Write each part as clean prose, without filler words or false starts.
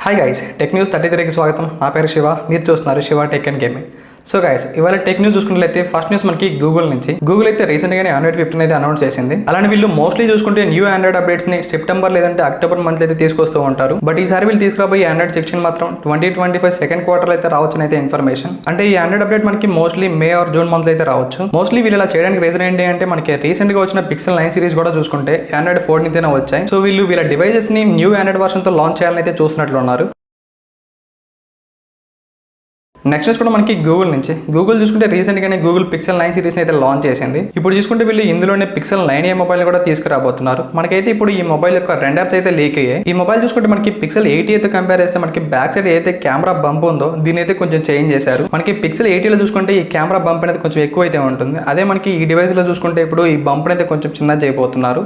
Hi guys, tech news 33కి స్వాగతం. నా పేరు శివ, మీరు చూస్తున్నారు Shiva tech and gaming. So guys, ఇవాళ టెక్ న్యూస్ చూసుకున్నట్లయితే ఫస్ట్ న్యూస్ మనకి గూగుల్ నుంచి. గూగుల్ అయితే రీసెంట్ గానే Android 15 అయితే అనౌన్స్ చేసింది. అలానే వీళ్ళు మోస్ట్లీ చూసుకుంటే న్యూ ఆండ్రాయిడ్ అప్డేట్స్ ని సెప్టెంబర్ లేదంటే అక్టోబర్ మంత్ అయితే తీసుకొస్తూ ఉంటారు. బట్ ఈసారి వీళ్ళు తీసుకురాబోయే ఆండ్రాయిడ్ 16 మాత్రం 2025 సెకండ్ క్వార్టర్ అయితే రావచ్చని అయితే ఇన్ఫర్మేషన్. అంటే ఈ ఆండ్రాయిడ్ అప్డేట్ మనకి mostly May are June month అయితే రావచ్చు. మోస్ట్లీ వీళ్ళు ఇలా చేయడానికి రీజన్ ఏంటి అంటే మనకి రీసెంట్ గా వచ్చిన Pixel 9 సిరీస్ కూడా చూసుకుంటే ఆండ్రాయిడ్ 14 అయితే వచ్చాయి. సో వీళ్ళు వీళ్ళ డివైజెస్ ని న్యూ ఆండ్రాయిడ్ వర్షన్ తో లాంచ్ చేయాలని అయితే చూసినట్లు ఉన్నారు. నెక్స్ట్ కూడా మనకి గూగుల్ నుంచి. గూగుల్ చూసుకుంటే రీసెంట్ గానే గూగుల్ Pixel 9 సిరీస్ అయితే లాంచ్ చేసింది. ఇప్పుడు చూసుకుంటే వీళ్ళు ఇందులోనే Pixel 9a మొబైల్ కూడా తీసుకురాబోతున్నారు. మనకైతే ఇప్పుడు ఈ మొబైల్ యొక్క రెండర్స్ అయితే లీక్ అయ్యాయి. ఈ మొబైల్ చూసుకుంటే మనకి Pixel 8a అయితే కంపేర్ చేస్తే మనకి బ్యాక్ సైడ్ ఏదైతే కెమెరా బంప్ ఉందో దీని అయితే కొంచెం చేంజ్ చేశారు. మనకి Pixel 8a లో చూసుకుంటే ఈ కెమెరా బంప్ అనేది కొంచెం ఎక్కువ అయితే ఉంటుంది. అదే మనకి ఈ డివైస్ లో చూసుకుంటే ఇప్పుడు ఈ బంప్ అయితే కొంచెం చిన్నది చేయబోతున్నారు.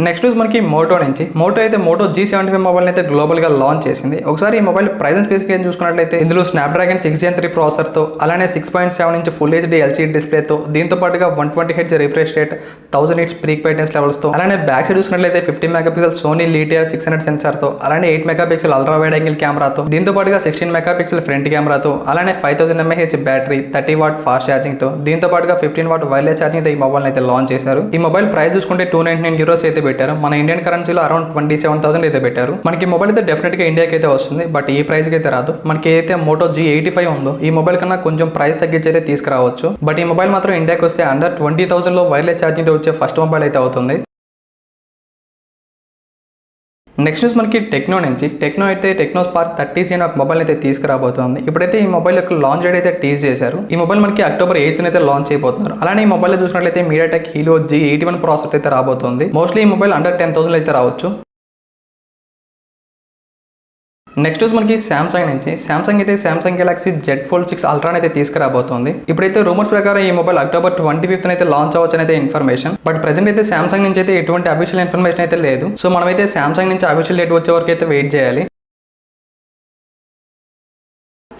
నెక్స్ట్ న్యూస్ మనకి మోటో నుంచి. మోటో అయితే మోటో G75 మొబైల్ అయితే గ్లోబల్ గా లాంచ్ చేసింది. ఒకసారి ఈ మొబైల్ ప్రైస్ అండ్ స్పెసిఫికేషన్ చూసుకున్నట్లయితే ఇందులో స్నాప్డ్రాగన్ 6 Gen 3 ప్రాసెసర్ తో అలానే 6.7 inch full HD LCD display తో దీంతో పాటుగా 120 Hz refresh rate, 1000 nits peak brightness levels తో అలానే బ్యాక్ సైడ్ చూసుకున్నట్లయితే 50 మెగాపిక్సెల్ సోనీ లిటియా 600 సెన్సార్ తో అలానే 8 మెగాపిక్సెల్ అల్ట్రా వైడ్ యాంగిల్ కెమెరాతో దీంతో పాటుగా 16 మెగాపిక్సెల్ ఫ్రంట్ కెమెరాతో అలానే 5000 mAh battery, 30 watt fast charging తో దీంతో పాటుగా 15 వాట్ వైర్లెస్ ఛార్జింగ్ తో ఈ మొబైల్ అయితే లాంచ్ చేశారు. ఈ మొబైల్ ప్రైస్ చూసుకుంటే €299 అయితే పెట్టారు. మన ఇండియన్ కరెన్సీలో అరౌండ్ 27,000 అయితే పెట్టారు. మనకి మొబైల్ అయితే డెఫినెట్ గా ఇండియాకి అయితే వస్తుంది. బట్ ఈ ప్రైస్ కి అయితే రాదు. మనకి అయితే మోటో G85 ఉందో ఈ మొబైల్ కన్నా కొంచెం ప్రైస్ తగ్గించి అయితే తీసుకురావచ్చు. బట్ ఈ మొబైల్ మాత్రం ఇండియాకి వస్తే అండర్ 20,000 లో వైర్లెస్ ఛార్జింగ్ తో వచ్చే ఫస్ట్ మొబైల్ అయితే అవుతుంది. నెక్స్ట్ న్యూస్ మనకి టెక్నో నుంచి. టెక్నో అయితే టెక్నో స్పార్క్ 30C అనే ఒక మొబైల్ అయితే తీసుకురాబోతుంది. ఇప్పుడైతే ఈ మొబైల్ యొక్క లాంచ్ డేట్ అయితే టీజ్ చేశారు. ఈ మొబైల్ మనకి అక్టోబర్ 8th అయితే లాంచ్ అయిపోతున్నారు. అలానే ఈ మొబైల్ చూసినట్లయితే మీడియాటెక్ హీలో G81 ప్రాసెసర్ అయితే రాబోతుంది. మోస్ట్లీ ఈ మొబైల్ అండర్ 10,000 అయితే రావచ్చు. నెక్స్ట్ మనకి సామ్సంగ్ నుంచి. సామ్సంగ్ అయితే Samsung Galaxy Z Fold 6 Ultra అయితే తీసుకురాబోతుంది. ఇప్పుడైతే రూమర్స్ ప్రకారం ఈ మొబైల్ అక్టోబర్ 25th అయితే లాంచ్ అవ్వచ్చు అయితే ఇన్ఫర్మేషన్. బట్ ప్రెసెంట్ అయితే సామ్సంగ్ నుంచి అయితే ఎటువంటి అఫీషియల్ ఇన్ఫర్మేషన్ అయితే లేదు. సో మనమైతే సామ్సంగ్ నుంచి అఫీషియల్ డేట్ వచ్చే వరకు అయితే వెయిట్ చేయాలి.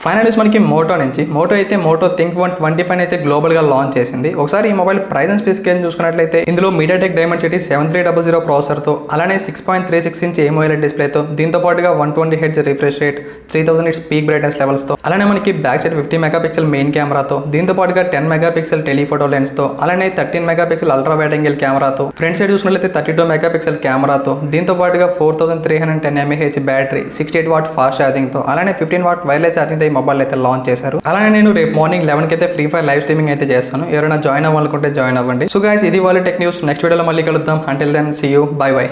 ఫైనల్ మనకి మోటో నుంచి. మోటో అయితే మోటో థింక్ 125 అయితే గ్లోబల్ గా లాంచ్ చేసింది. ఒకసారి ఈ మొబైల్ ప్రైస్ అండ్ స్పెసిఫికేషన్ చూసుకున్నట్లయితే ఇందులో మీడియాటెక్ డైమెన్సిటీ 7300 ప్రాసెసర్ తో అలానే 6.36 ఇంచ్ AMOLED డిస్ప్లే తో దీంతో పాటుగా 120 Hz refresh rate, 3000 nits peak brightness levels తో అలానే మనకి బ్యాక్ సైడ్ 50 మెగాపిక్సెల్ మెయిన్ కెమెరాతో దీంతో పాటుగా 10 మెగాపిక్సెల్ టెలిఫోటో లెన్స్ తో అలానే 13 మెగాపిక్సెల్ అల్ట్రా వైడ్ యాంగిల్ కెమెరాతో ఫ్రంట్ సైడ్ చూసుకున్నట్లయితే 32 మెగాపిక్సెల్ కెమెరాతో దీంతో పాటుగా 4310 mAh battery, 68 watt fast charging తో అలానే 15 వాట్ వైర్లెస్ ఛార్జింగ్ తో మొబైల్ అయితే లాంచ్ చేశారు. అలానే నేను రేపు మార్నింగ్ 11 కి అయితే ఫ్రీ ఫైర్ లైవ్ స్ట్రీమింగ్ అయితే చేస్తాను. ఎవరైనా జాయిన్ అవ్వాలనుకుంటే జాయిన్ అవ్వండి. సో గైస్, ఇది వాళ్ళ టెక్ న్యూస్. నెక్స్ట్ వీడియోలో మళ్ళీ కలుద్దాం. Until then see you, bye by.